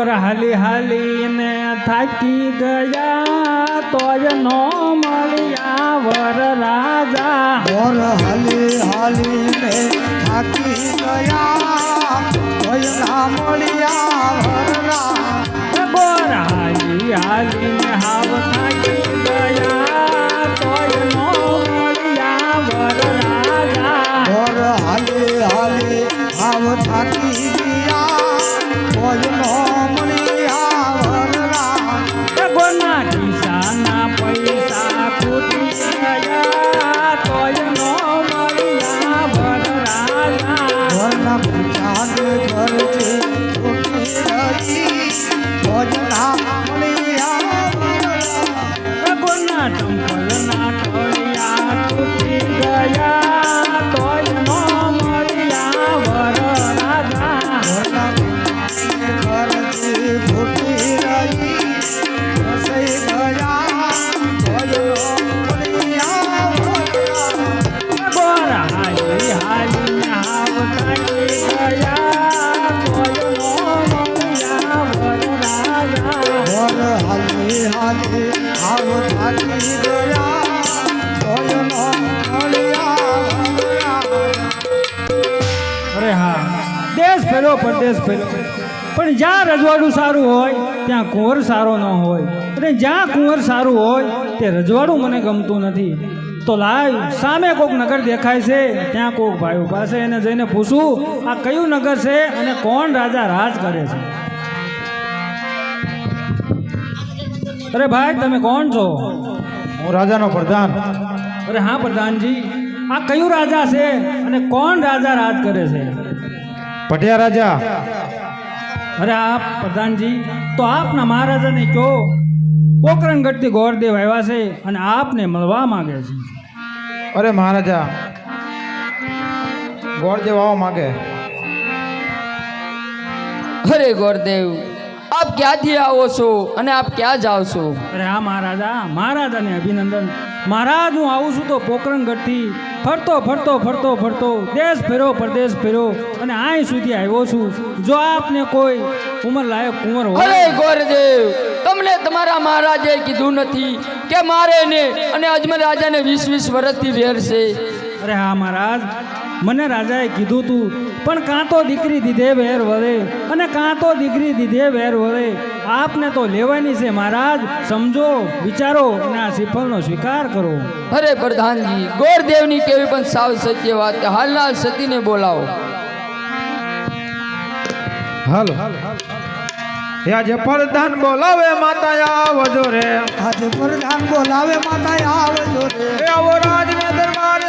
ગોર હાલી હાલીને થાકી ગયા તોય નો મળ્યા વર રાજા ગોર હાલી હાલીને થાકી ગયા તોય ના મળ્યા વરરાજા ગોર હાલી હાલીને હાવ થાકી ગયા તોય નો મળ્યા વર રાજા ગોર હાલી હાલી હાવ થાકી ગયા તોય નો મળ્યા વરરાજા ગોરના ખિસ્સાના પૈસા ખૂટી ગયા તોય નો મળ્યા વર રાજા ઘરના પૂજાને ઘરથી છૂટી રહી ભોજના મળ્યા વરરાજા ગોરના ચંપલના ટળિયા તૂટી ગયા તોય નો મળ્યા વર રાજા ઘરના પૂજાને ઘરથી છૂટી રહી ફસાઈ ગયા તોય નો મળ્યા વરરાજા ગોર હાલી હાલીને હાવ થાકી ગયા તોય નો મળ્યા વર રાજા ઘર હાલી હાલી આવ થાકી ગયા તોય નો મળ્યા વરરાજા અરે હા દેશ ફેરો પરદેશ ફેરો પણ જ્યાં રજવાડું સારું હોય ત્યાં કુંવર સારો ન હોય અને જ્યાં કુંવર સારું હોય તે રજવાડું મને ગમતું નથી તો લાવ સામે કોઈક નગર દેખાય છે ત્યાં કોઈક ભાઈઓ પાસે એને જઈને પૂછું આ કયું નગર છે અને કોણ રાજા રાજ કરે છે અરે ભાઈ તમે કોણ છો હું રાજાનો પ્રધાન અરે હા પ્રધાનજી આ કયું રાજા છે અને કોણ રાજા રાજ કરે છે પટિયા રાજા અરે આપ પ્રધાનજી તો આપના મહારાજાને કહો પોકરણગઢથી ગોરદેવ આવ્યા છે અને આપને મળવા માંગે છે અરે મહારાજા ગોળદેવ આવો માગે અરે ગોરદેવ આપ ક્યાંથી આવો છો અને આપ ક્યાં જાઓ છો? અરે હા મહારાજાને અભિનંદન. મહારાજ હું આવું છું તો પોકરણગઢથી ફરતો દેશ ફેરો પરદેશ ફેરો અને અહીં સુધી આવ્યો છું. જો આપને કોઈ ઉંમર લાયક કુંવર હોય. અરે ગોરદેવ તમને તમારા મહારાજે કીધું નથી કે મારે ને અને અજમેર રાજાને 20 વર્ષથી વેર છે? અરે હા મહારાજ મને રાજાએ કીધું તું પણ કાં તો દીકરી દીધે વેર વળે અને કાં તો દીકરી દીધે વેર વળે. આપને તો લેવાની છે મહારાજ. સમજો વિચારો અને આ શ્રીફળનો સ્વીકાર કરો. અરે પ્રધાનજી ગોરદેવની કેવી પણ સાવ સત્ય વાત. હાલના સતીને બોલાવો. હાલો આજે પ્રધાન બોલાવે માતા આવજો રે. આજે પ્રધાન બોલાવે માતા આવજો રે. આવો રાજને દરબાર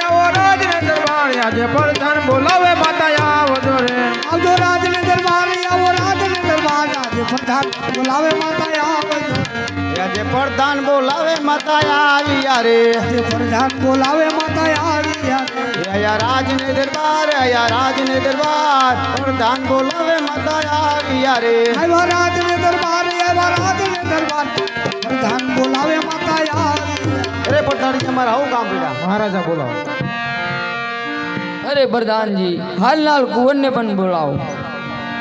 આજે પ્રધાન બોલાવે માતા આવજો રે. આવજો રાજને દરબાર આવો રાજને દરબાર આજે પ્રધાન બોલાવે માતા આવજો આજે પ્રધાન બોલાવે માતા આવ્યા રે. આજે પ્રધાન બોલાવે માતા આવ્યા આયા રાજને દરબાર પ્રધાન બોલાવે માતા આવ્યા રે. આવ્યા રાજને દરબાર પ્રધાન બોલાવે માતા આવ્યા. અરે પ્રધાનજી અમારે આવું કામ પડ્યા. મહારાજા બોલાવો. અરે પ્રધાનજી હાલના કુંવરને પણ બોલાવો.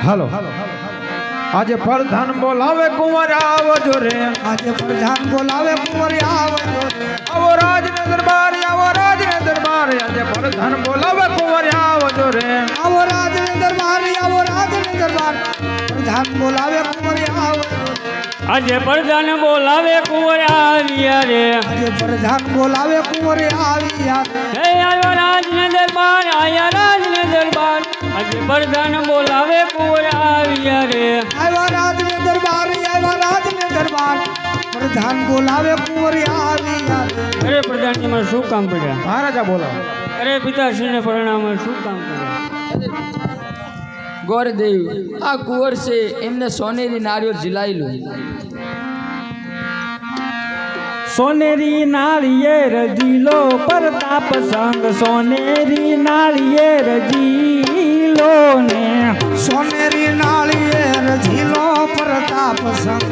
હાલો આજે પ્રધાન બોલાવે કુંવર આવજો રે. આજે પ્રધાન બોલાવે કુંવર આવજો રે. આવો રાજને દરબાર આજે પ્રધાન બોલાવે કુંવર આવજો રે. આવો રાજને દરબાર પ્રધાન બોલાવે કુંવર આવજો રે. આજે પ્રધાન બોલાવે કુંવર આવ્યા રે. આજે પ્રધાન બોલાવે કુંવર આવ્યા રે. હે આવ્યો રાજને દરબાર આજે પ્રધાન બોલાવે કુંવર આવ્યા રે. આવ્યા રાજને દરબાર પ્રધાન બોલાવે કુંવર આવ્યા રે. અરે પ્રધાનજી માં શું કામ પડ્યા? મહારાજા બોલાવો. અરે પિતાશ્રીને પરિણામે શું કામ પડ્યા? ગોરદેવ આ કુંવર છે એમને સોનેરી નાળિયેર ઝીલાયેલું. સોનેરી નાળિયેર જીલો પ્રતાપ સંગ સોનેરી નાળિયેર જીલો ને સોનેરી નાળિયેર ઝીલો પ્રતાપ સંગ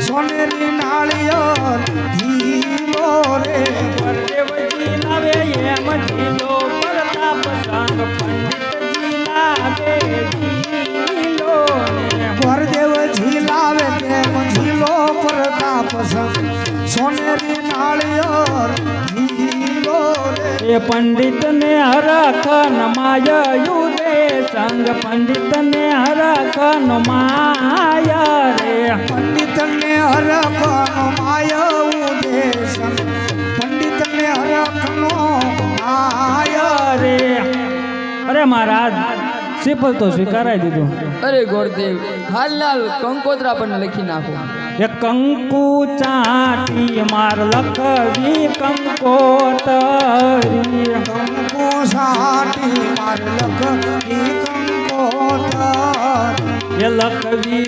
સોનેરી નાળિયેર ઝીલો રે. પરદેવજી લાવે એમ જીલો પ્રતાપ સંગ પંડિતજી લાવે જીલો ને વરદેવ ઝીલાવે એ પંડિતને હરખ નમાયું દે સંગ પંડિતને હરખ નમાય રે પંડિતને હરખનો માયવું દેશ પંડિતને હરખનો માય રે અરે મહારાજ શ્રીફળ તો સ્વીકારાઈ દીધું અરે ગોરદેવ હાલ કંકોત્રા પણ લખી નાખો એ કંકુ ચાટી માર લખવી કંકોતરી કંકો સાટી માર લખી કંકોતર એ લખવી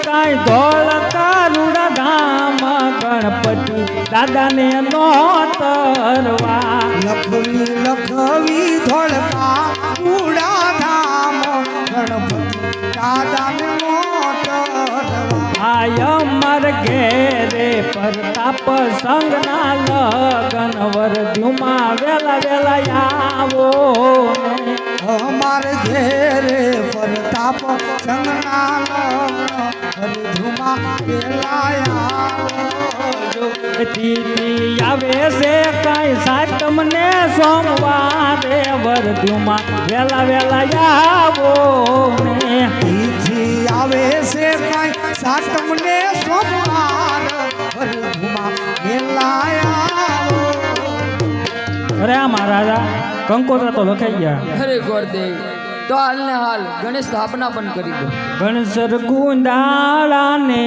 કાંઈ ધોળ કારુડા ધામ ગણપતિ દાદાને નો તરવા લખવી ધોળકા ઉડા ધામ ગણપતિ દાદાને મોટરવા આય મર ઘેરે પ્રતાપ સંગના લગન વરદ્યુમાં વેલા વેલા આવો ને અમારે ઘેરે પ્રતાપ સંગના લગ્ન પેલાયા તીરી આવે છે કઈ સાતમને સોમવારે વરદ્યુમાં વેલા વેલા આવો ને તિથિ આવે છે કઈ સાતમને સોમવાર ભરભૂમા વેલાયા અરે આ મહારાજા કંકોત્રા તો લખાઈ ગયા અરે ગોરદેવ તો હાલને હાલ ગણેશ સ્થાપના પણ કરી દો ગણસર ગુંડાળા ને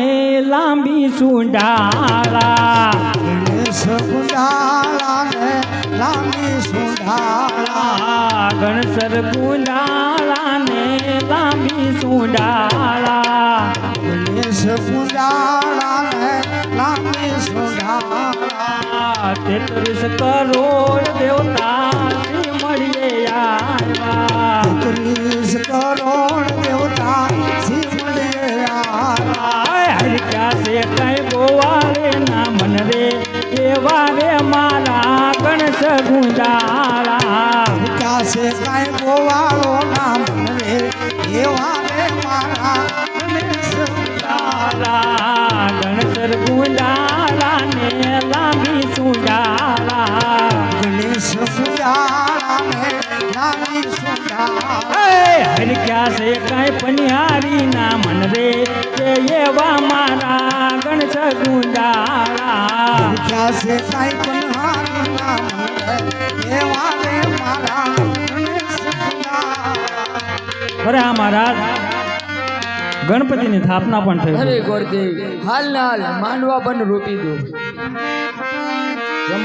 લાંબી સુંડાળા ગણેશ ગુંડાળા ને લાંબી સુંડાળા ગણસર ગુંડાળા ને લાંબી સુંડાળા ગણેશ ગુંડાળા ને લાંબી સુંડાળા 33 કરોડ દેવતા શ્રી મળીએ આવ્યા 30 કરોડ દેવતા સિમળિયા હરિકા છે કઈ ગોવાળે ના મન રે એવા રે મારા ગણસ ગુંડાળા વિકાસે કાંઈ ગોવાળો નામ રે એવા રે મારા ગણેશ ગુંડાળા ગણસર ગુંડાળા ને લાંબી સુંડાળા ગણેશ સુજાળા ને લાંબી સુજાળા હરિકા છે કઈ પનિહારી ના મન રે એવા મારા ગણસ ગુંડાળા વિકાસે કાંઈ પણ હારી નામ રે એવા રે મારા ગણેશ સુજાળા અરે આ મહારાજ ગણપતિની સ્થાપના પણ થઈ અરે ગોરદેવ હાલને હાલ માંડવા પણ રોપી દો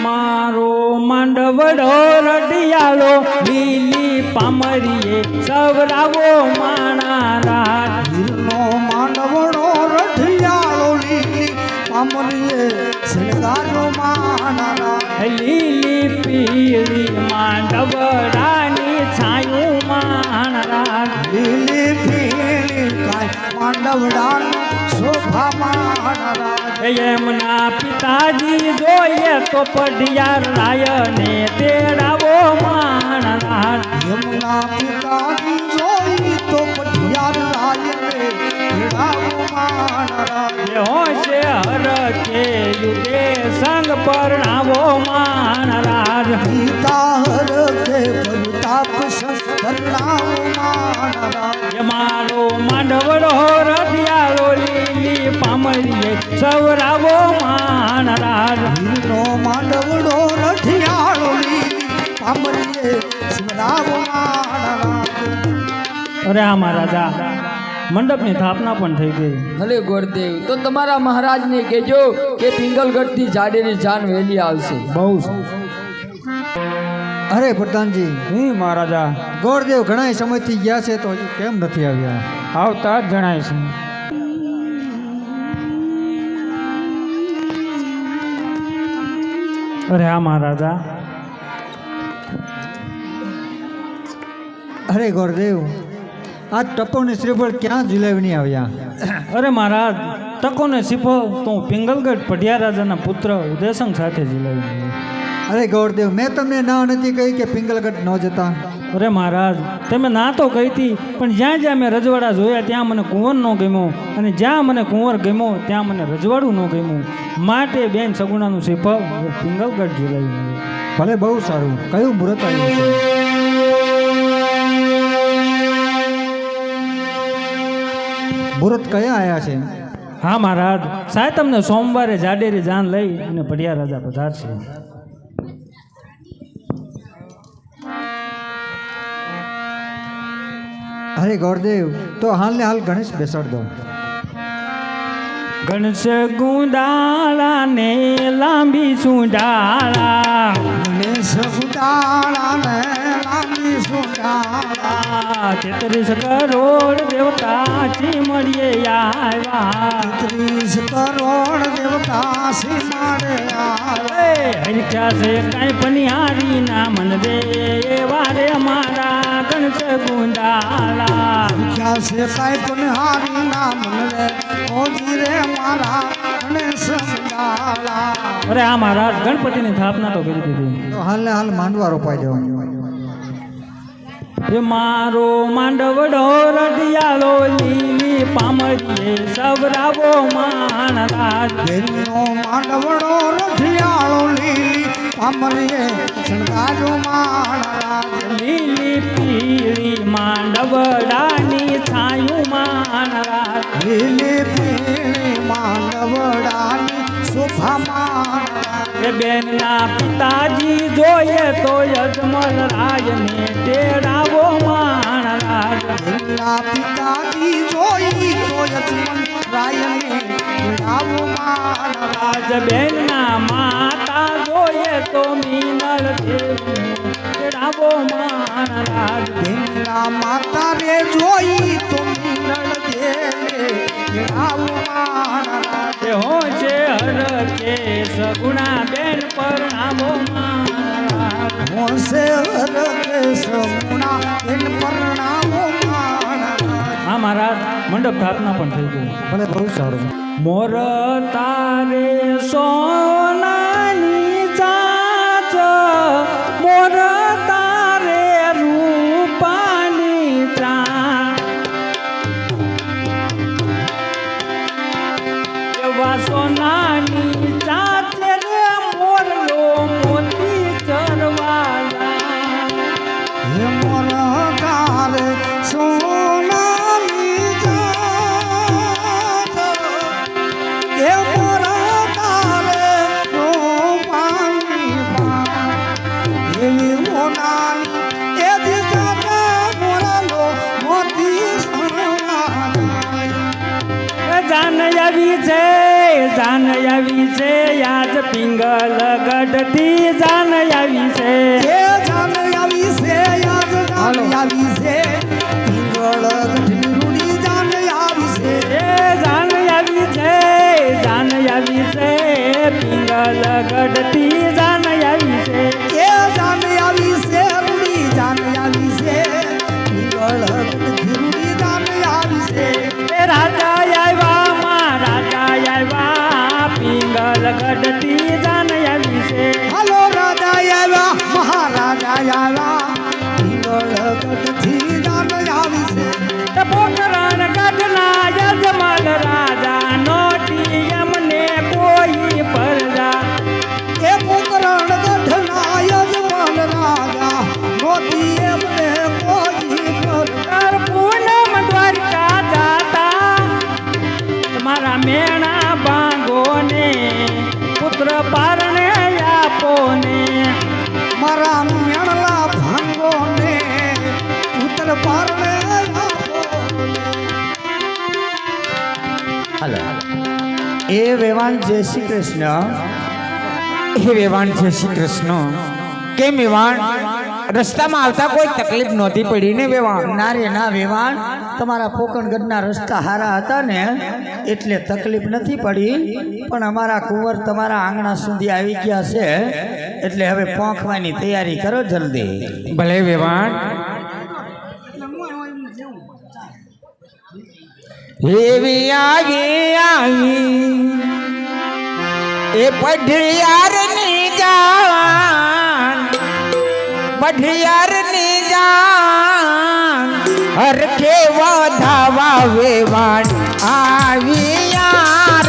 મારો માંડવડો રડિયાળો લીલી પામરીએ સવરાવો માણા રાત નો માંડવડો રઢિયાળો લીલી પામરીએ શણગારો માનરા લીલી પીળી માંડવડાની છાયું માણા રાત લીલી પીળી કાંઈ માંડવડાની શોભા માનરા એમના પિતાજી જોઈએ તો પઢિયાર રાયને તેડાવો માણા રાત યમુના પિતાની જોઈ તો પઢિયાર રાયને તેડાવો માનરા હોશે હર કે યુગે સંગ પરણાવો માણરાજ પિતા હર કે પ્રતાપ સંસ્કરણાવો માનરા મારો માંડવડો રડિયાળો લીલી પામરીએ સવરાવો માણરાજ નો માંડવડો રઢિયાળો લીલી પામરીએ સ્મરાવો માનરા અરે આ મહારાજા મંડપની સ્થાપના પણ થઈ ગઈ ભલે ગોરદેવ તો તમારા મહારાજને કહેજો કે પિંગલગઢથી જાડેની જાન વહેલી આવશે બહુ અરે પ્રધાનજી મહારાજા ગોરદેવ ઘણા સમયથી ગયા છે તો હજુ કેમ નથી આવ્યા આવતા જ જણાય છે અરે આ મહારાજા અરે ગોરદેવ આજ ટપોને શ્રીફળ ક્યાં ઝુલાવી નહીં આવ્યા અરે મહારાજ તકોને સિફો તો હું પિંગલગઢ પઢિયા રાજાના પુત્ર ઉદયસંગ સાથે જીલાવી અરે ગોરદેવ મેં તમને ના નથી કહી કે પિંગલગઢ ન જતા અરે મહારાજ તમે ના તો કહી હતી પણ જ્યાં જ્યાં મેં રજવાડા જોયા ત્યાં મને કુંવર ન ગમ્યો અને જ્યાં મને કુંવર ગમ્યો ત્યાં મને રજવાડું ન ગમ્યું માટે બેન સગુણાનું સિફળ પિંગલગઢ જીલાવી ભલે બહુ સારું. કયું મુહૂર્ત આવ્યું છે? મુહૂર્ત કયા આવ્યા છે? હા મહારાજ, સાહેબ તમને સોમવારે જાડેરી જાન લઈ અને ભડિયા રાજા પધારશે. અરે ગોરદેવ, તો હાલ ને હાલ ગણેશ બેસાડ દો. ગણેશ ગુંડાળા ને લાંબી સુંડાળા, ગણેશ સુડાળા ને લાંબી સુડાળા 33 કરોડ દેવતા ચીમડીએ આવ્યા. 30 કરોડ દેવતા સીમાડે આવે. હરખ્યા છે કાંઈ પનિહારી ના મન રે એવા રે અમારા ગણેશ ગુંડાળા. ક્યાં છે કાંઈ પણ હારી ના મન રે ઓજી રે મારા ગણેશ સુડાળા. અરે આ મહારાજ ગણપતિની સ્થાપના તો કરી દીધી. તો હાલ ને હાલ માંડવા રોપાઈ દો. એ મારો માંડવડો રડિયાળો લીલી પામડીએ સવરાવો માણરાજ. બેનનો માંડવડો રઢિયાળો લીલી પામરીએ શણગારો માણરાજ. લીલી પીળી માંડવડાની છાયું માણરાજ. લીલી પીળી માંડવડાની શોભા માણરાજ. એ બેનના પિતાજી જોઈએ તો યજમલ રાજને તેડાવો માણરાજ. એમના પિતાજી જોઈ તો યજમન રાયને તેડાવો માણરાજ. આજ બેનના માતા જોઈએ તો મીનળ દેવને તેડાવો માણરાજ. એમના માતા રે જોઈ તો મીનળ દેવે તેડાવો માણરાજ. તે હોશે હર કે સગુણા બેન પરણાવો માણરાજ. મોસે હરકે સમુણા એન પરણાવો માણરાજ. હા મહારાજ, મંડપ સ્થાપના પણ થઈ ગઈ. ભલે બહુ સારું. મોર તારે સોનાની ચાચ, મોર તારે રૂપાની ચાચ. એવા સોનાની ચાચ રે મોરલો મોતી ચરવાલા. હે મોર તારે સોનાની જાત. હે મોર તારે રૂપાની બાત. એવી મોનાની એ દીકરા મોરલો મોતી સરવાલા. જાન આવી છે, જાન આવી છે, આજ પિંગલ ગઢથી જાન આવી છે. એ જાન આવી છે યાદ જાન આવી છે. પિંગળ ગઢની રૂડી જાન આવી છે. એ જાન આવી છે, જાન આવી છે, પિંગલ ગઢથી જાન આવી છે. એ જાન આવી છે રૂડી જાન આવી છે. પિંગળ ગઢની રૂડી જાન આવી છે. એ રાજા આવ્યા માં રાજા આવ્યા, પિંગલ ગઢથી જાન આવી છે. હાલો રાજા આવ્યા મહારાજા આવ્યા. પિંગળ ગઢથી જાન આવી છે. એ પોકરણ ગઢના યજમાન રાજા નોટી એમને કોઈ પરજા. એ પોકરણ ગઢના યજમાન રાજા મોતી એમને કોઈ પર. તાર પૂનમ દ્વારકા જાતા, તમારા મેણા બાંગો ને પુત્ર પારણે આપો ને. મારા મેળલા ભાંગો ને પુત્ર પારણે આપો. એ વેવાણ જય શ્રી કૃષ્ણ. એ વેવાણ જય શ્રી કૃષ્ણ. કેમ વેવાણ, રસ્તામાં આવતા કોઈ તકલીફ નહોતી પડી ને વેવાણ? ના રે ના વેવાણ, તમારા પોકણગઢના રસ્તા હારા હતા ને એટલે તકલીફ નથી પડી. પણ અમારા કુંવર તમારા આંગણા સુધી આવી ગયા છે એટલે હવે પહોંચવાની તૈયારી કરો જલ્દી. ભલે વેવાણ. એવી આવી એ પઢિયારની જાન, પઢિયારની જાન હરખે વધાવા વેવાણ આવી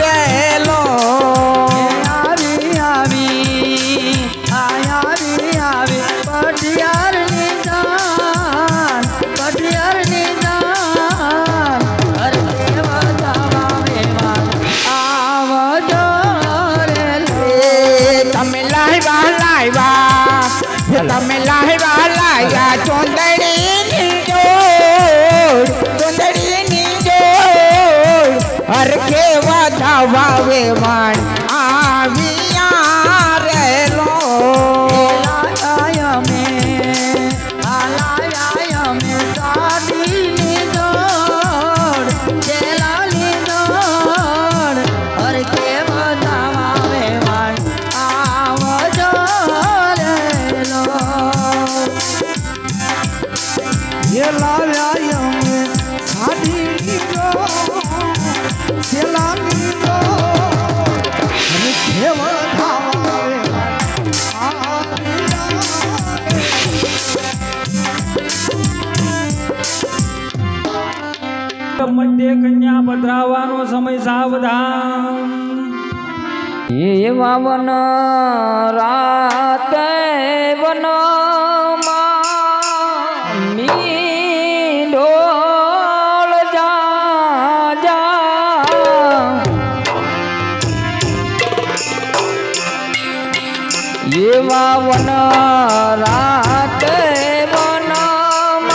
રેલો. આવી આવી આયા આવી અયા ચોંદડીની જોડ ચોંદડીની જોડ હર કેવા ધાવા વેવાણ આવ્યા રેલો લાયા મે સાડીની દોડ ચેલાની દોડ હર કે બધાવા વેવાણ આવજો રેલો એ લાવ્યા અમે સાડીની ડોર સેલાની ડોર અને કેવ ધાવાવે મધ્ય કન્યા પધરાવાનો સમય સાવધાન એવા વન રાતે વનમાં મીંડોળ જા એવા વન રાતે વનમાં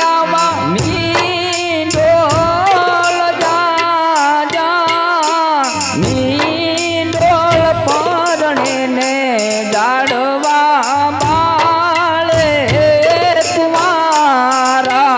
આવા મીંડોળ જા મીંડોળ પરણે ને ડાળવા બાળે કુંવારા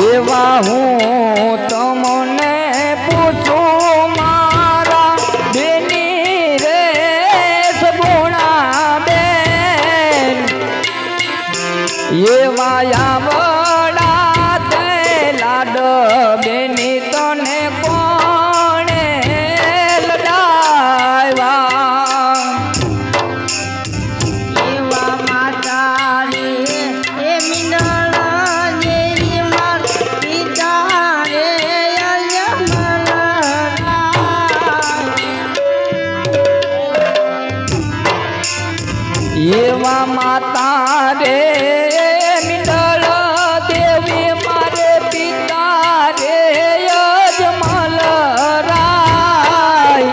એવા હું તમને પૂછું મારા બેની રે સગુણા બેન એવા આવડા તે લાડ બેની તને કોણે લડાવ્યા એવા માતા રે એ મિનળ જેવી માર પિતા રે એવા માતા રે મિંડળ દેવી મારે પિતા રે અજમલ રાય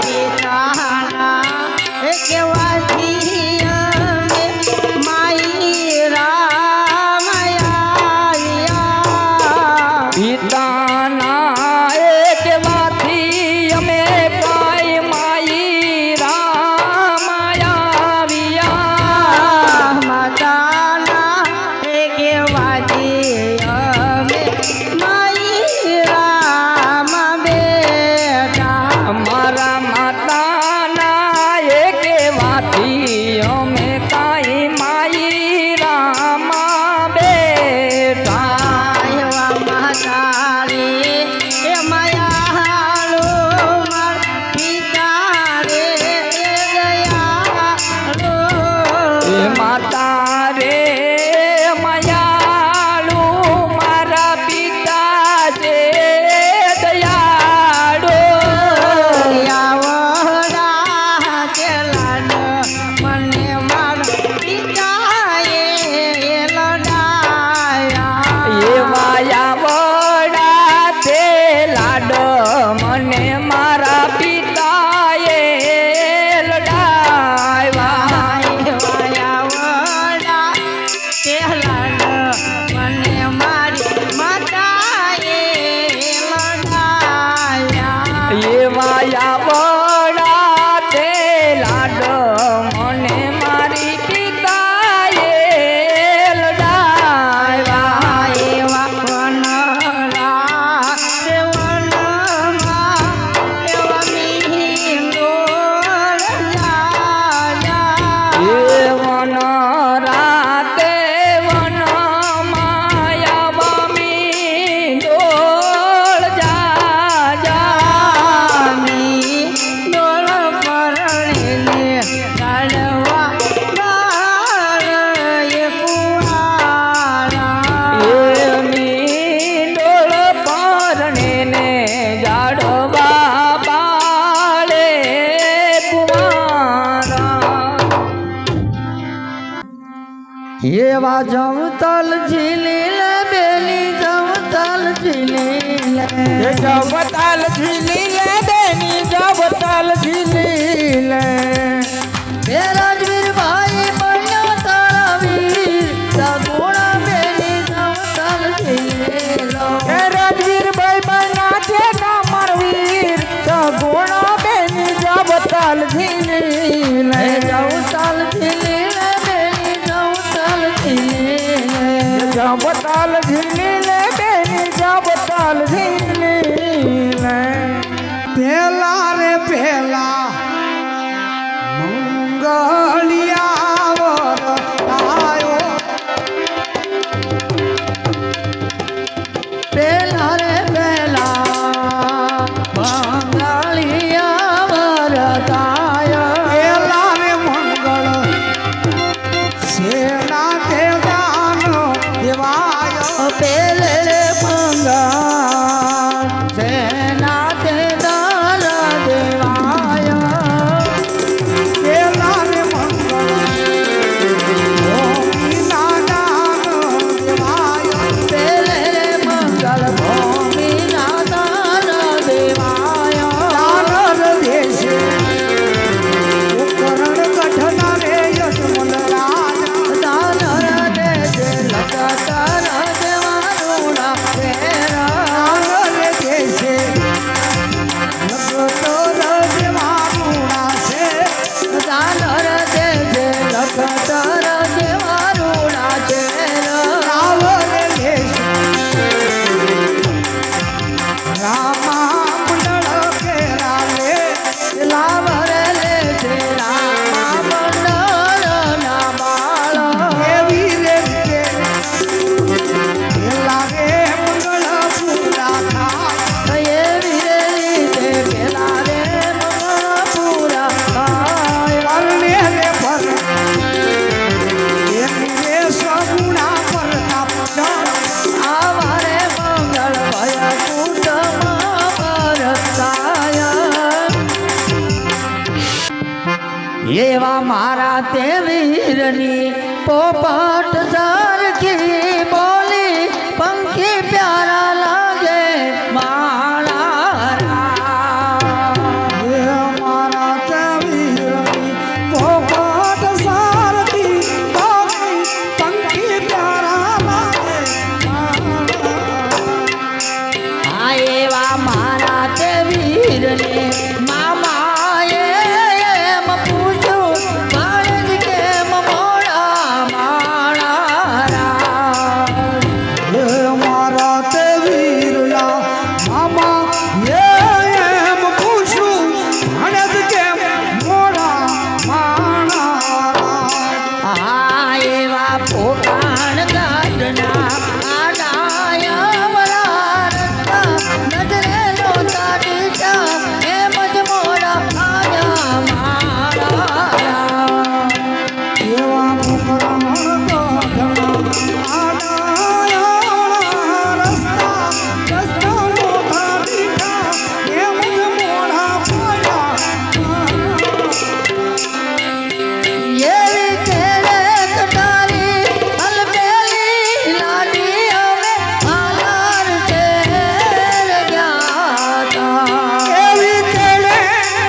કેવાથી અમે માઈ રામયા પિતાના એકવાથી અમે કાય માઈ રામ આવ્યા માતાના એવા જવતલ ઝીલી લે બેની જવતલ ઝીલી લે એ જબતાલ ઝીલી લે બેની જબતાલ ઝીલી લે હે રાજવીર ભાઈ બન્યો તારા વીર સગુણા બેની જવતલ ઝીલી લો એ રાજવીર ભાઈ બના છે કામર વીર સગુણો બેની જબતાલ ઝીલી લે હે જવતલ ઝીલી લે બેની જવતલ ઝીલી લે જબતાલ ઝીલી લે બેની જબતાલ ઝીલી લે પેલા રે પેલા મંગળિયા વર આયો પેલા રે પેલા બંગાળિયા વરતાય પેલા રે મંગળ સેના તે દાન દેવાય પેલે રે બંગાળ સેના તે દાન દેવાય પેલા રે મંગળ ભૂમિના દાન દેવાય પેલે રે મંગળ ભૂમિના દાન દેવાય દાનર દેશે ઉપકરણ ગઠના રે યશમલ રાજા દાનર દેજે લખતર દેવાનું ના ફેરા દાનર દેશે લગતો રજવાનુડા છે દાનર દેજે લખતર દેવાનું ના ફેરા રાવણ દેશે રામા મંડળ કેરા લે લાવર લે છે રામા મંડળ ના બાળ એવી રે પેલા રે મંગળ પૂરા થાય એવી રીતે પેલા રે મંગળ પૂરા થાય પરણે રે પર એની રે સગુણા પ્રતાપ આવારે મંગળ ભય કુટમાં પરતાય એવા મારા તે વીરની પોપટ સરખી બોલી પંખી પ્યારા લાગે માળા હે મારા કવીરની પોપટ સારથી બોલી પંખી પ્યારા લાગે આ એવા મારા તે વીરને મામાએ એમ પૂછ્યું ભાણેજ કેમ મોડા માળા હે મારા તે વીરલા મામા એમ પૂછું ભણેજ કેમ મોડા માણા આ એવા પોકાણ ગાઢના આડાયા વરા રસ્તા નજરે નહોતા દીઠા એમ જ મોડા આયા માળા એવા મુકરમણ ગાઢના આડાયા રસ્તા મોટા દીઠા એમ જ મોઢા એવી કેળે કટારી અલબેલી લાડી હવે હાલાર શેર ગયા તા એવી કેળે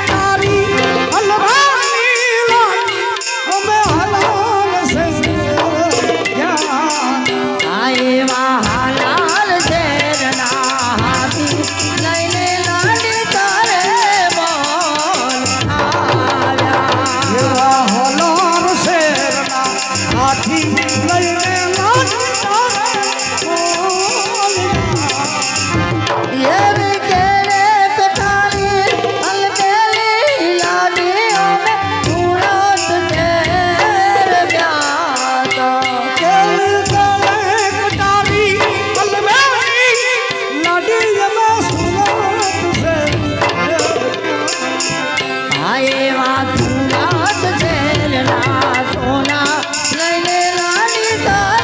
તારી હલવાની લાડી અમે હલાલ ગયા આ એવા હાલાર શેરના હાથી લઈને લાડી તારે બોલ આવ્યા એવા હલાલ શેરના હાથી લઈને લાડી તારે એવી કેળે કટારી અલબેલી લાડી અમે સુરત શેર ગયા તા કેવી કેળે કટારી હલવાની લાડી અમે સુરત છે આ એવા સુરત શેરના સોના લઈને લાડી તારે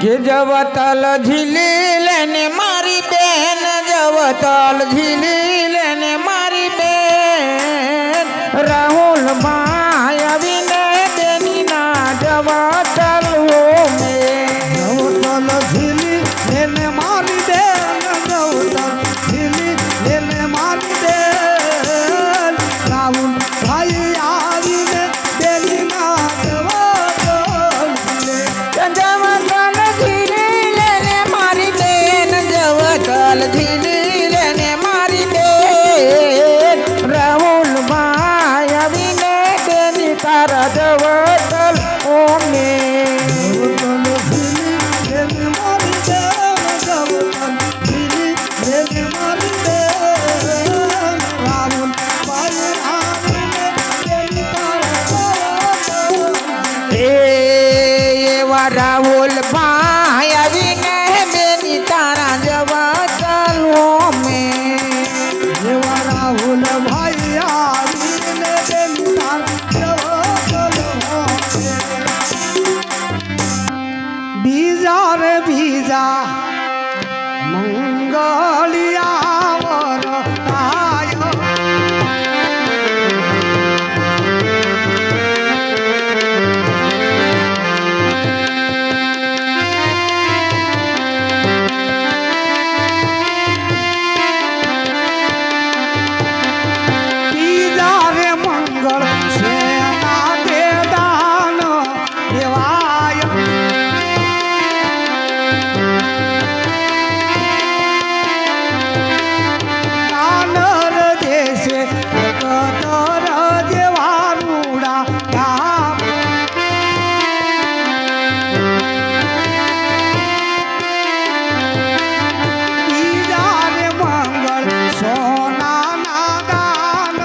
કે જવતલ ઝીલી લેને મારી બેન, જવતલ ઝીલી લેને મારી બેન, રાહુલ ભાઈ આવીને બેની ના જવતલ ઓ મેં. નવતલ ઝીલી લેને મારી બેન, નવતલ ઝીલી લેને મારી બેન, રાહુલ ભાઈ આવીને બેની ના જવતલ ઝીલે. જવતલ ઝીલી લેને મારી બેન, જવતલ ઝીલી લેને મારી બેન, રાહુલ ભાઈ આવીને બેની તારા જવતલ ઓ મેં. નવતલ ઝીલી લેને મારી બેન, નવતલ ઝીલી લેને મારી બેન, રાહુલ ભાઈ આવીને બેની તારા જવતલ ઝીલે. એવા રાહુલ ભાઈ આવીને બેની તારા જવતલ ઓ મેં. એવા રાહુલ ભાઈ આવીને બેની તારા જવતલ બીજા રે બીજા મંગળિયા વર આયો. બીજા રે મંગળ સેના દે દાન દેવાય. નાનર દેશે કતર જેવા રૂડા ગામ. બીજા રે મંગળ સોનાના દાન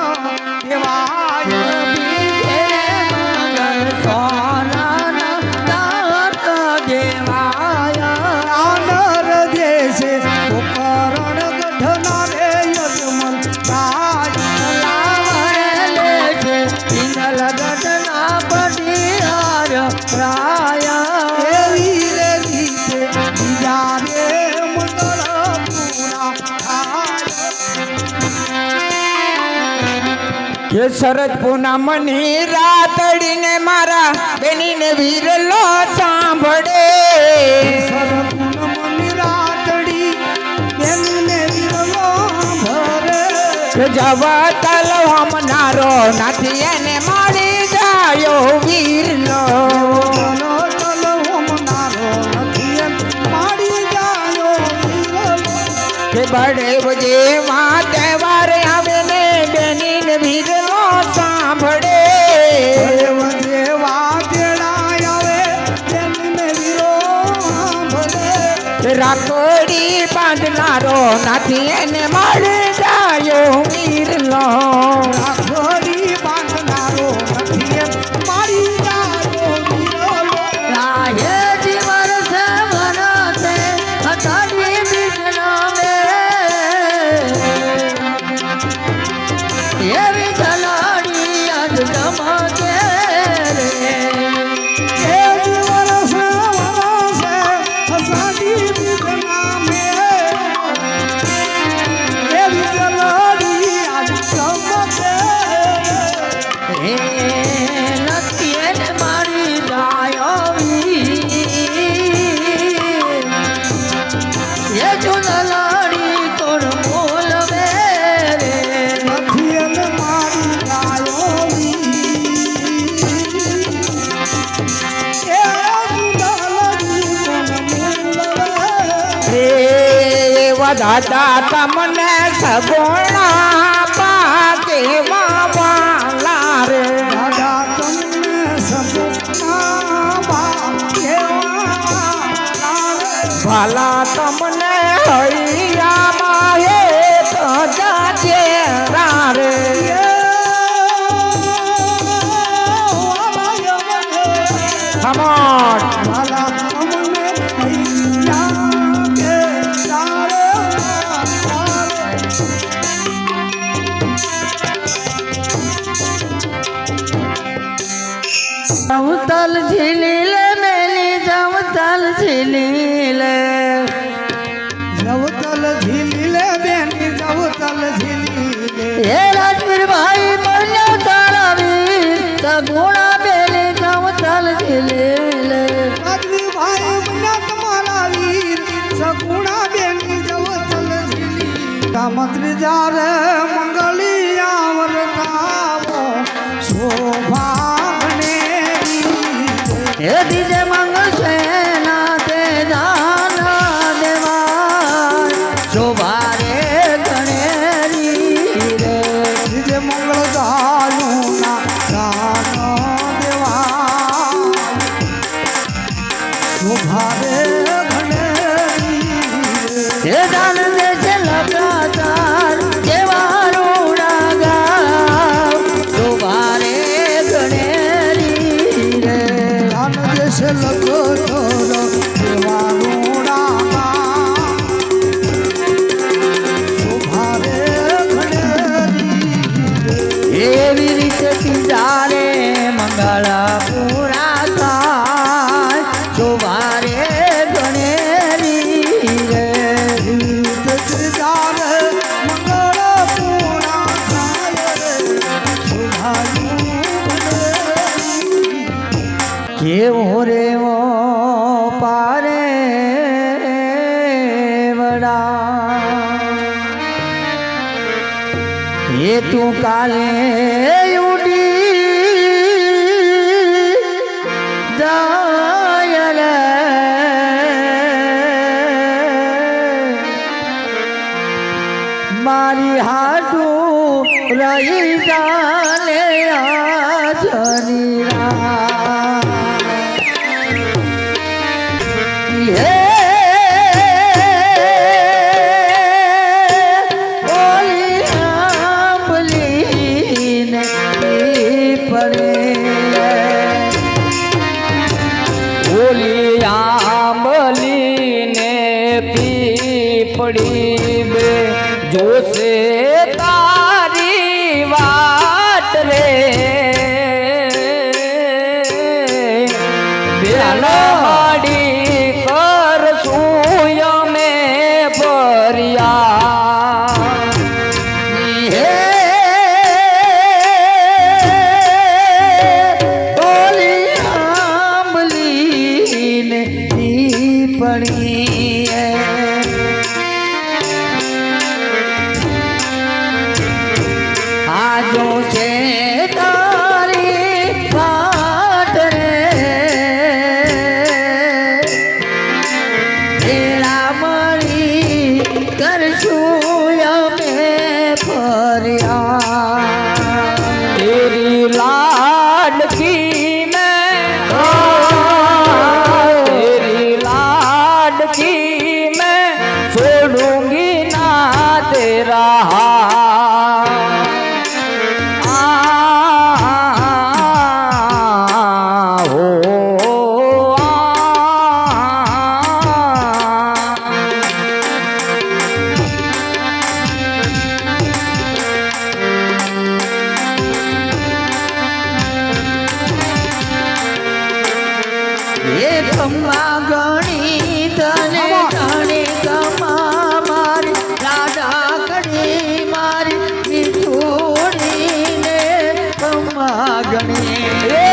દેવાય. બીજે મંગળ સોનાના દાન દેવાય. નાનર દેશે કરણ ગઢના રે યજમન ગાય. લાવરે છે પિંગલ ગઢના પટિયાર પ્રાય. એવી રે રીતે બીજા રે મંગળ પૂરા થાય. કે શરદ પૂનમની રાતડીને મારા બેનીને વીરલો સાંભળે. સરપૂનમની રાતડી બેનને વિરલો ભરે. કે જવતલ હમનારો નથી એને મળી જાયો વીરલો. તલો તલ હોમનારો નથી એમ મારી જાયો વિરલો. કે બળેવ જેવા તહેવાર આવે ને બેનીને વીરલો સાંભળે. દેવ જેવા તેડા આવે બેનને વિરો ભરે. રાખડી બાંધનારો નથી એને મળી જાયો વીરલો. રાખડી બાંધનારો નથી એમ મારી જાયો વિરલો. રાહે દિવસે વરસે અટાડી બીજના મે એવી જલાડી આજ જમકે રે. એવી વરસે વરસે અષાઢી બીજના મે એવી જલાડી આજ ચમકે. હે નથી એને મારી જાયો વી એ ચુનલાડી તોડ બોલવે રે. નથી એને મારી જાયો વી. એ દુલાલડી કોણ મૂલવે. એવા દાદા તમને સગુણા પાકેવા વાલા રે. દાદા તમને સપના કેવા વાલા તમને હૈયામાં હે તો જાજે રે. ખમોટ વાલા અમને હૈયા કે તારે જવતલ ઝીલી લે મેલી જવતલ ઝીલી ઝીલી લે જવતલ ઝીલી લે બેની જવતલ ઝીલી લે હે રાજવીર ભાઈ બન્યો તારા વીર સગુણા બેલી જવતલ ઝીલી લે રાજવી ભાઈ બન્યા તમારા વીર સગુણા બેની જવતલ ઝીલી કામત્રી જારે મંગલિયા વરતાવો શોભા બને હે દીજે મંગલ સેના તે જાના દેવા શોભા રે ગણેરી રે જે મંગળ ગાનું ના ગાનો દેવા શોભારે ઘણેરી હે દાન દે છે લગાતાર જેવા રૂડા ગાવ શોભા રે ગણેરી રે જાન દેશ લખો તોરો દેવાનું રામા શોભારે ઘણેરી એવી રીતે પિંજારે મંગળ પૂરા થાય શોભા રે ગણેરી રે જાન મંગળ પૂરા થાય રે શોભાયું ઘણેરી કેવો રેવો પારે વડા એ તું કાલે ઉડી જાય રે મારી હાટું રહી જાને આજની રાત હે ઓલી આંબલીને પડે ઓલી આંબલીને પીપળી બે જોશે તારી વાટ રે બેલડી કરશું અમે ફરિયા હે ઓલી આંબલીને પીપળી આજો છે તારી વાટ રે ભેળા મળી કરશું અમે ફર્યા तेरी लाडकी मैं तेरी लाडकी मैं छोड़ूंगी ना तेरा એ ખમ્મા ગણી તને જાણે કમા મારી રાડા કડી મારી મીઠોડીને ખમ્મા ગણી रे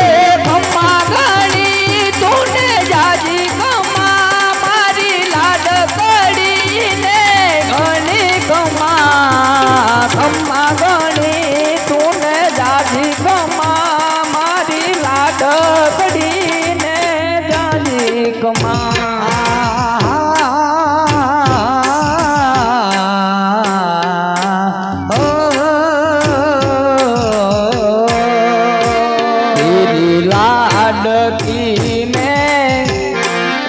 खम्मा घड़ी तूने जाजी खम्मा मारी लाड कड़ी ने घनी खम्मा घड़ी तूने जाजी खम्मा मारी लाड कड़ी ने जाजी खम्मा तेरी लाडकी मैं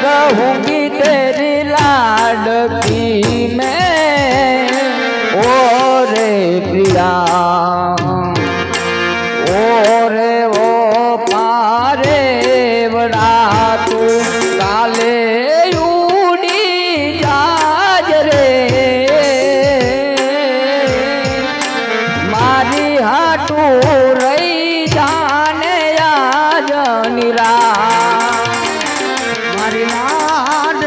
रहूंगी तेरी लाडकी मैं ओ रे प्रिया ओ रे ओ पारे बड़ा तू काले उड़ी जाज रे मारी हाटू रही जाने आज निरा મારી લાડ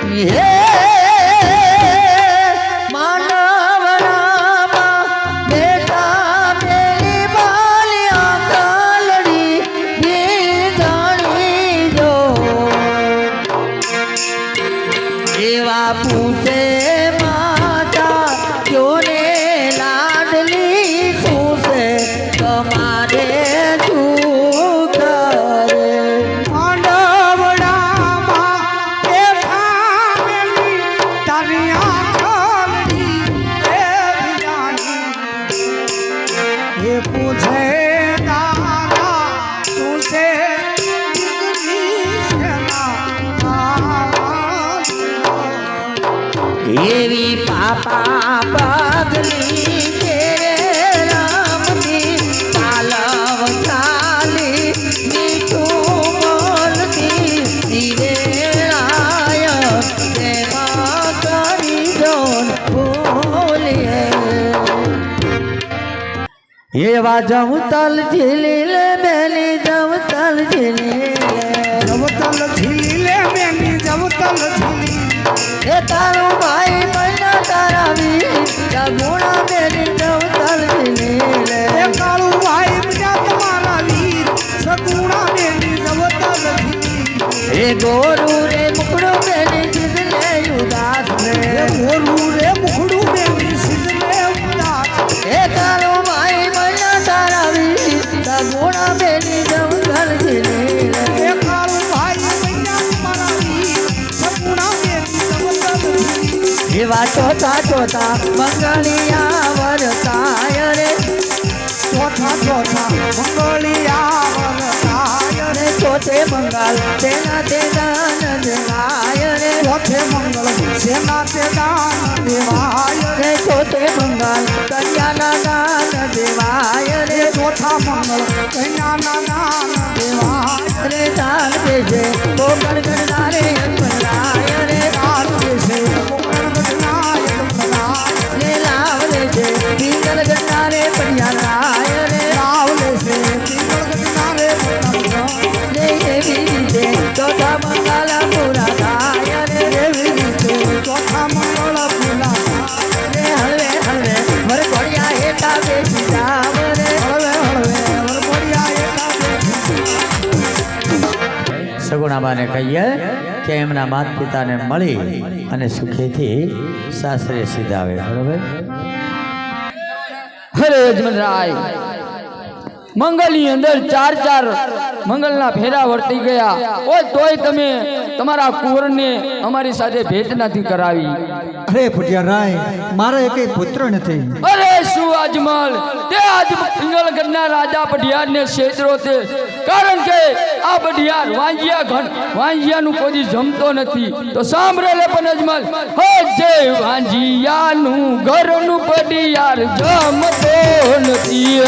હે માનવરામાં બેટા બેલી બાલિયા કાલડી જે જાણી જો એવા પૂછે માતા ક્યોને લાડલી શું છે તમારે શું કરે પાંડવડામાં બેઠા બેલી તારી આંખોની એ વિજાણી. એ પૂછે દાદા તું છે દીકરી શેના આવાની? એવી પાપા પગલી તેરે રામની પાલવ ચાલી મીઠું બોલતી નિવેળાય તેમાં કરી જોન બોલીએ એવા જમતલ ઝીલી લે બેલી જમતલ ઝીલી જવતલ ઝીલી લે બેની જવતલ ઝીલી. એ તારું ભાઈ મહિના તારા વીર ગુણા બેલી જમતલ ઝીલી લે એ કાળું ભાઈ બીજા તમારા વીર સગુણા બેની જવતલ ઝીલી. એ ગોરું રે મુકડું બેલી જીદલે ઉદાસ એ રે ગોરું રે મુખડું બેની સિદ્ધને ઉદાસ. એ તારું ભાઈ મહિના તારા વીર ગુણા બેલી જમતલ ઝીલી લે એ કાળું ભાઈ બીજા તમારા વીર સગુણા બેની જવતલ ઝીલી. એવા ચોથા ચોથા મંગળિયા વરતાય રે ચોથા ચોથા મંગળિયા વરતાય રે. રે ચોથે મંગળ તેના તે દાન દેવાય રે ચોથે મંગળ સેના તે દાન દેવાય રે. રે ચોથે મંગળ કન્યાના દાન દેવાય રે એ ચોથા મંગળ કન્યાના દાન દેવાય રે દાન દેશે કોકણ કરનારે અંબલાય રે દાન દેશે કોકણ ગઢનાય ગઢનાય. રે લાવ દેશે પિંગલ કરનારે પડિયારાય રે લાવ લેશે પિંગળ ગઢનારે ગઢનાય. રે એવી રીતે ચોથા મંગળ પૂરા થાય રે એવી રીતે ચોથા મંગળ પૂરા થાય. રે હળવે હળવે વરઘોડિયા હેઠા બેસી જાવ રે હળવે હળવે વરઘોડિયા એકા બેસી. સગુણાબાને કહીએ કે એમના માતા પિતાને મળી અને સુખેથી સાસરે સીધાવે. બરોબર. અરે યજમાનરાય મંગલની અંદર ચાર ચાર મંગલના ફેરા વર્તી ગયા ઓય તોય તમે તમારા કુંવરને અમારી સાથે ભેટ નથી કરાવી. અરે પુટિયારાય મારા એકેય પુત્ર નથી. અરે શું અજમલ તે આજ પિંગલગઢના રાજા પઢિયારને છેતરો તે કારણ કે આ પઢિયાર વાંજિયાનું કોઈ જમતો નથી તો સાંભળે લે પણ અજમલ હો જે વાંજિયાનું ઘરનું પઢિયાર જમતો નથી.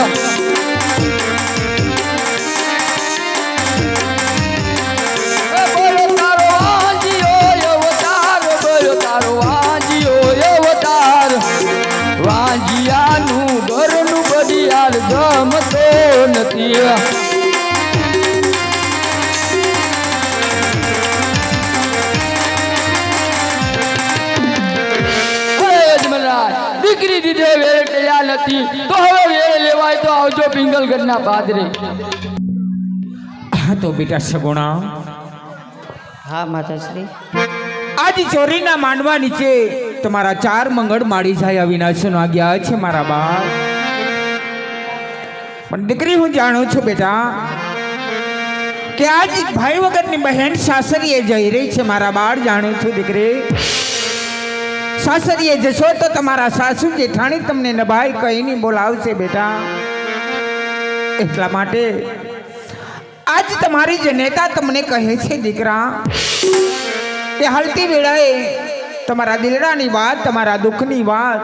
એ બોલો તારો વાંજિયો અવતાર, બોલો તારો વાંજિયો અવતાર. વાંજિયાનું ઘરનું પઢિયાર જમતો નથી. દીકરી દીધે વેરે તૈયાર નથી તો હવે વેરે લેવાય તો આવજો પિંગલગઢના પાદરે. હા તો બેટા સગુણા હા માતાશ્રી આજ ચોરીના માંડવા નીચે તમારા ચાર મંગળ માડી જાય અવિનાશનો આવ્યા છે મારા બાળ. પણ દીકરી હું જાણું છું બેટા કે આજ ભાઈ વગરની બહેન સાસરીએ જઈ રહી છે મારા બાળ. જાણું છું દીકરી સાસરીએ જશો તો તમારા સાસુ જેઠાણી તમને નભાઈ કહીને બોલાવશે બેટા. એટલા માટે આજ તમારી જનેતા તમને કહે છે દીકરા કે હાલતી વેળાએ તમારા દિલડાની વાત, તમારા દુઃખની વાત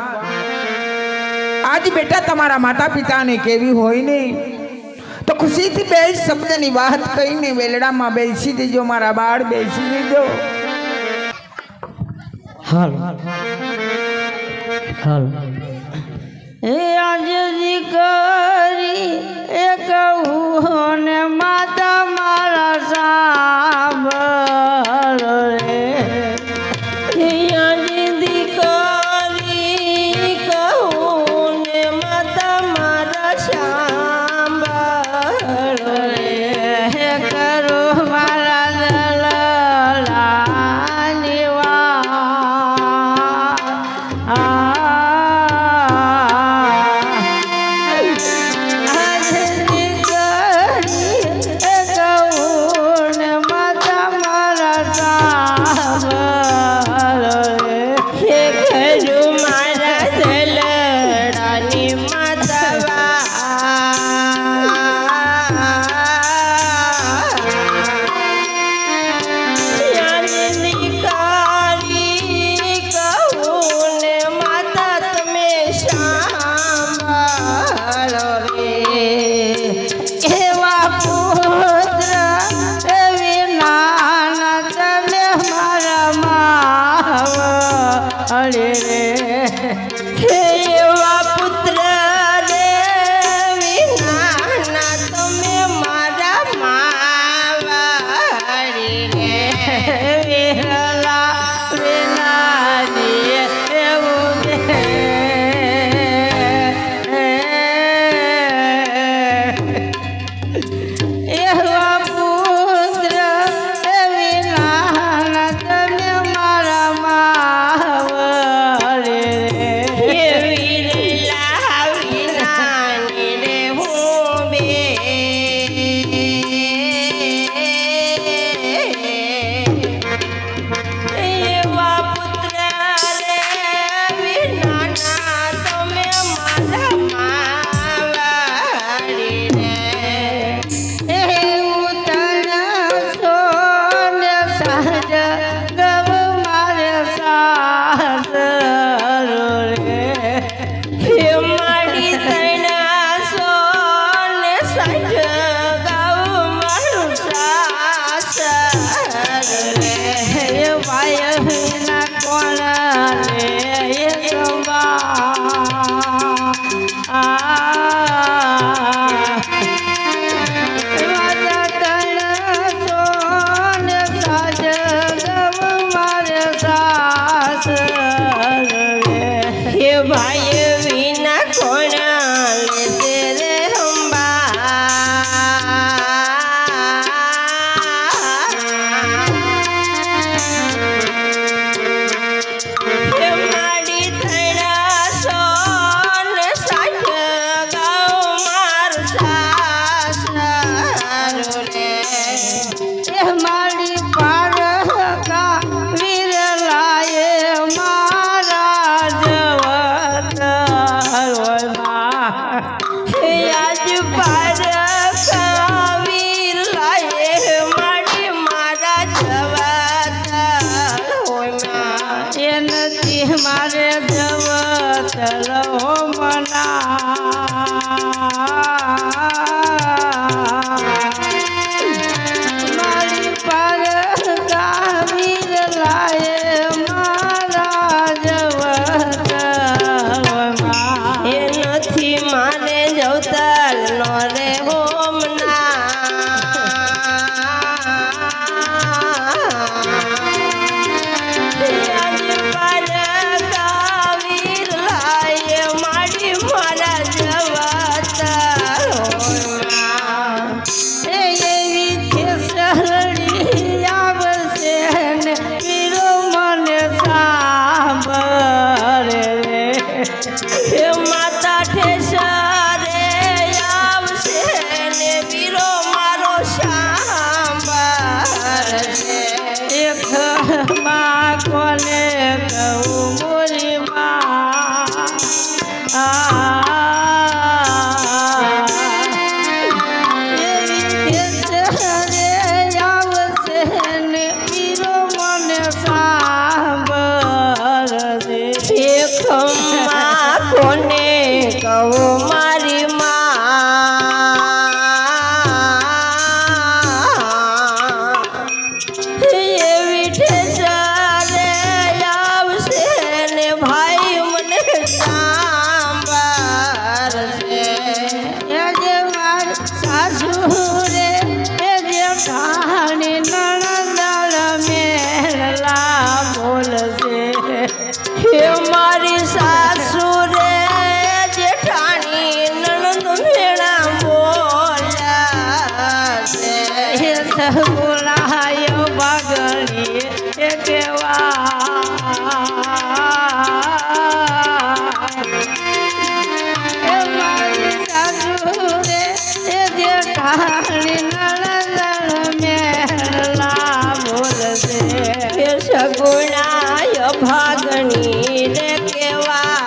આજ બેટા તમારા માતા પિતાને કેવી હોય ને તો ખુશીથી બે શબ્દની વાત કહીને વેલડામાં બેસી દેજો મારા બાળ, બેસી દેજો. હાલ હાલ એ આજે દીકરી એ કહું ને માતા મારા સાંભળ રે હે ઘરું મારા દલડાની માધવા યાદની કાળી કહું ને માતા તમે સાંભળો રે એવા પુત્ર વિના તમે મારા માવ અરે રે એવા પુત્ર રે વિના તમે મારા માવ અરે રે વિહલા વિનાની એવું એવા પુત્ર વિના તમે મારા માવ રે વિરલા વિનાની રે હું બે એવા પુત્ર રે વિના તમે મારા માવાડી રે એવું તણસો ને સાજ ગવ મારે સાસ રે હે માડી તણસો ને સાજ ગવ મારું સાસ રે હે વાય વિના કોણ રે એ હે ભાઈ વિના કોણ લેશે રે હે માડી થણા સોન સાજ ગાઉ મારું સાસરો રે એ માડી પારકા વિરલાએ મારા જવતરોના હે આજ પારકા વિરલાએ માડી મારા જવતરોના એ નથી મારે જવતરો મારી પર કાવીર લાયે મારા જવતરમાં એ નથી મારે જવતર નો રે માતા ઠેસરે આવશે ને વીરો મારો સાંભળશે એક માં કોને કહું મોરી માં કોને કહું મારી માં એવી ઠેસરે આવશે ને ભાઈ મને સાંભળશે એ જે માર સાસુ રે એ જે કહાણી નણંદળ મેળલા બોલશે હે મારી સાસુ રે જેઠાણી નણંદ મેળા બોલાશે હે બોલાયો બાગણી એ કેવા હે મારી સાસુ રે એ જેઠાણી નણંદ મેળલા બોલશે સગુણાય ભાગણી રે કેવા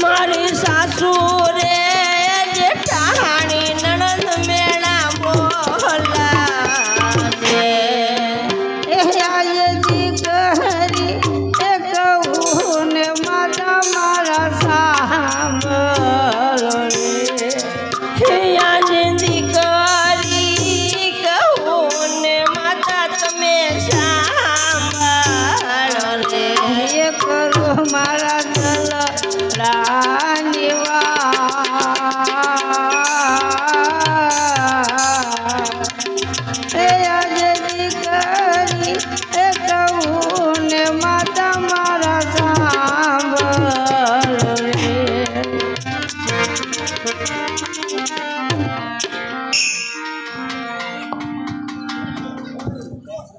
મારી સાસુ રે જેઠાણી નણંદ મેળા બોલા રે એ આયજી કહરી એ કહું ને માતા મારા સાંભળો રે આયજી કરી કહું ને માતા તમે સાંભળો રે એ કરો મારા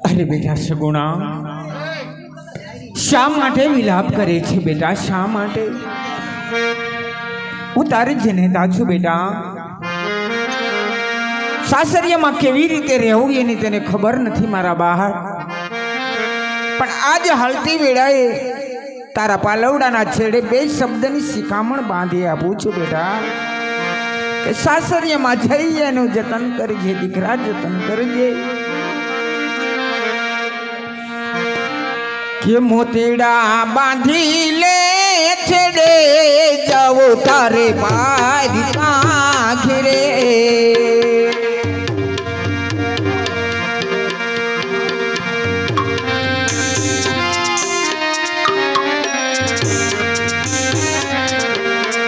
અરે બેટા સગુણા, શા માટે વિલાપ કરે છે બેટા? શા માટે? હું તારી જનેતા છું બેટા. સાસરિયામાં કેવી રીતે રહેવું એની તને ખબર નથી મારા બહાર. પણ આજ હાલતી વેળાએ તારા પાલવડાના છેડે બે શબ્દની શિખામણ બાંધી આપું છું બેટા કે સાસરિયામાં જઈ એનું જતન કરજે દીકરા, જતન કરજે. કે મોતીડા બાંધી લે છેડે જાવો તારે બારી ઘેરે.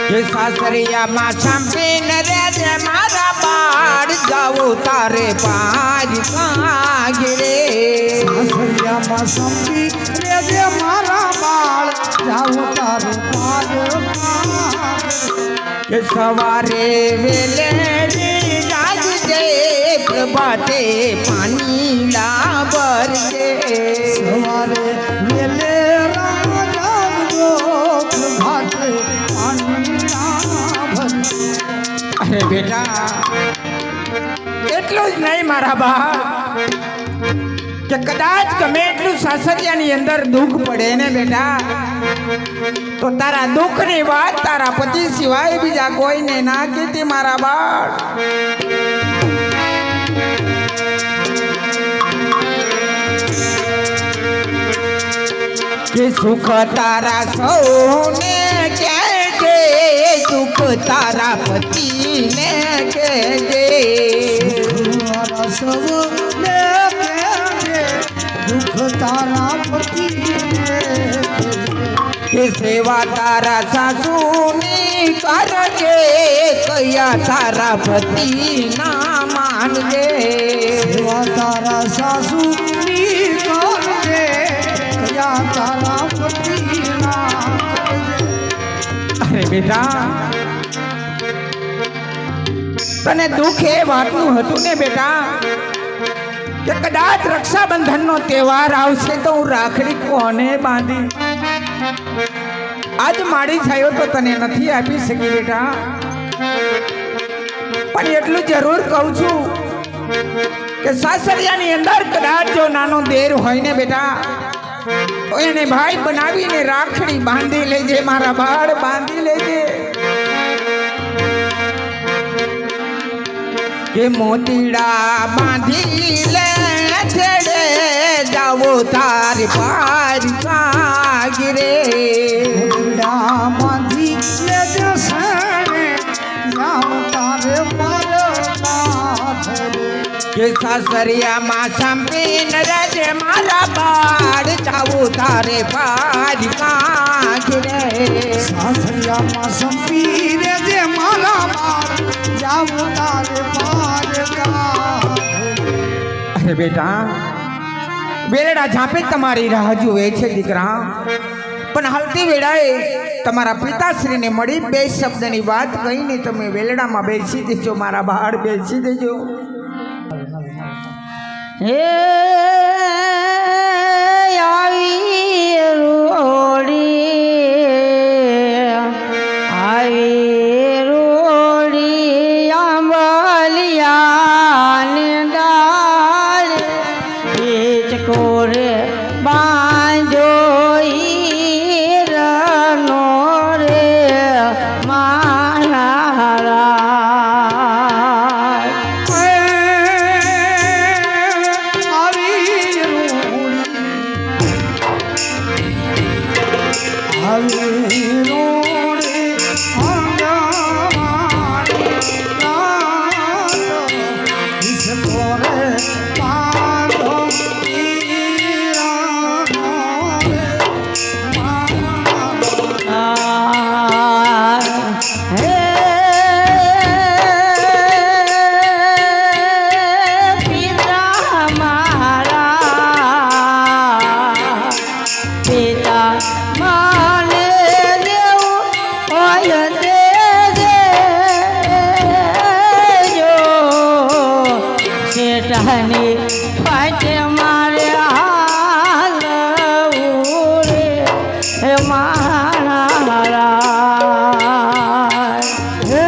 કે સાસરિયામાં સાંભળીને રે મારા બાળ જાવો તારે બારી ઘેરે. સાસરિયામાં સંપી રે મારા બાળ જાવું તારું પાર. કે સવારે વેલે જાગજે પ્રભાતે પાણી લાવજે. સવારે વેલે રાજો પ્રભાતે પાણી ભરજે. અરે બેટા, એટલું જ નહીં મારા બા, કે કદાચ ગમે એટલું સાસરિયાની અંદર દુઃખ પડે ને બેટા, તો તારા દુઃખની વાત તારા પતિ સિવાય બીજા કોઈને ના કીધી મારા બાળ. કે સુખ તારા સૌને કહેજે, સુખ તારા પતિને કહેજે. મારા સૌને કહેજે, દુઃખ તારા પતિને. કે સેવા તારા સાસુની કરજે, કયા તારા પતિના માનજે. સેવા તારા સાસુની કરજે, કયા તારા પતિના કરજે. અરે બેટા, તને દુઃખ એ વાતનું હતું ને બેટા કે કદાચ રક્ષાબંધનનો તહેવાર આવશે તો હું રાખડી કોને બાંધી. આજ માડી થયો તો તને નથી આપી શકી બેટા, પણ એટલું જરૂર કહું છું કે સાસરિયાની અંદર કદાચ જો નાનો દેર હોય ને બેટા, તો એને ભાઈ બનાવીને રાખડી બાંધી લેજે મારા બાળ, બાંધી લેજે. કે મોતીડા બાંધી લે છેડે જાવો તારી પારી ઘેરે. મોતીડા બાંધી લેજે છેડે જાવો તારે પાર ઘેરે. કે સાસરિયામાં સાંભળીને રહેજે મારા બાળ, જાવો તારે પારી ઘેરે. સાસરિયામાં સંપી રેજે મારા બાળ, જાવું તારે પાર ઘેરે. અરે બેટા, વેળા ઝાંપે તમારી રાહ જુએ છે દીકરા, પણ હાલતી વેળાએ તમારા પિતાશ્રીને મળી બે શબ્દની વાત કહીને તમે વેલડામાં બેસી દેજો મારા બાળ, બેસી દેજો. હે આવી રોડી આંબલિયા રે બાંધો હીરાનો રે હે પિતા મારા પિતા માને દેવું હોય દેજો શેઠાની પાટે મારે હાલવું રે હે મારા હે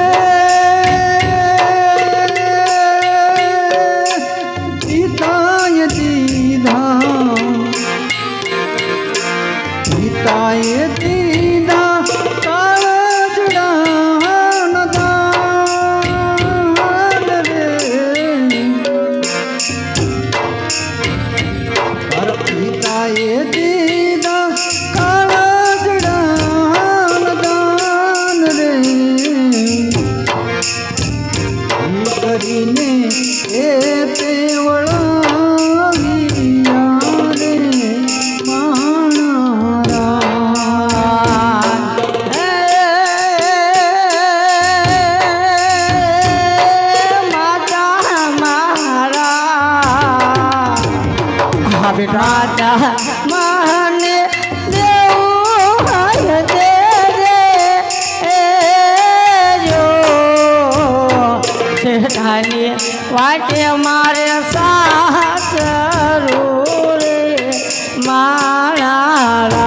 પિતાએ દીધા પિતાએ દીધા કાળજડાના દાન રે પર પિતાએ દીધા કાળજડાના દાન રે કરીને એ તેવળાવ્યા રે માણારા માતા મારા હા બેટા માતા માને દેવું હોય દે જો શેઠાની વાટે મારે સાસરું રે મારા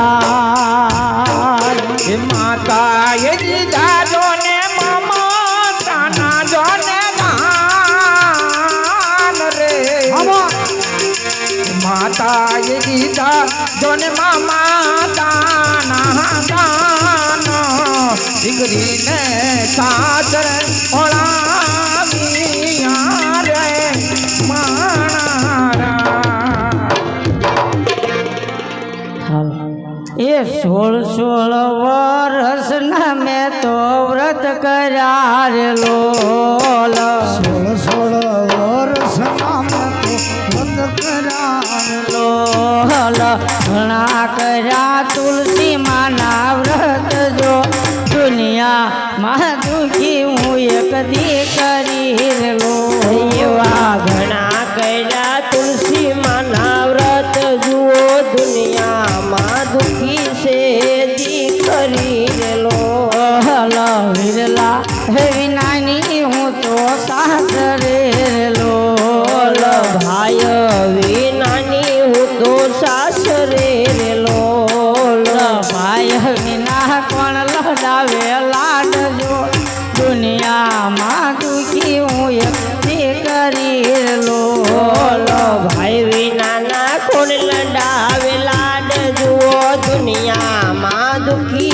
હે માતા એ દીધા જોને મમતાના જોને ગાન રે માતા એ દીધા જોને મમતાના ગાન દીકરીને સાસર ઓળાવ્યા રે માણારા એ 16 વર્ષના મેં તો વ્રત કર્યા રે લોલ 16 વર્ષના મેં તો વ્રત કર્યા લોલ ઘણા કર્યા તુલસી માના વ્રત જો દુનિયામાં દુખી હું એક દીકરી રે લોવા ઘણા કર્યા તુલસી માના વ્રત જુઓ દુનિયામાં દુખી છે દીકરી રે લોલ વિરલા હે વિનાની હું તો સાસરે લોલ ભાઈ વિનાની હું તો સાસરે લોલ ભાઈ વિના કોણ લડાવે લાડજો દુનિયામાં દુખી હું એક દીકરી લોલ ભાઈ વિનાના કોણ લડાવે લાડ જુઓ દુનિયામાં દુખી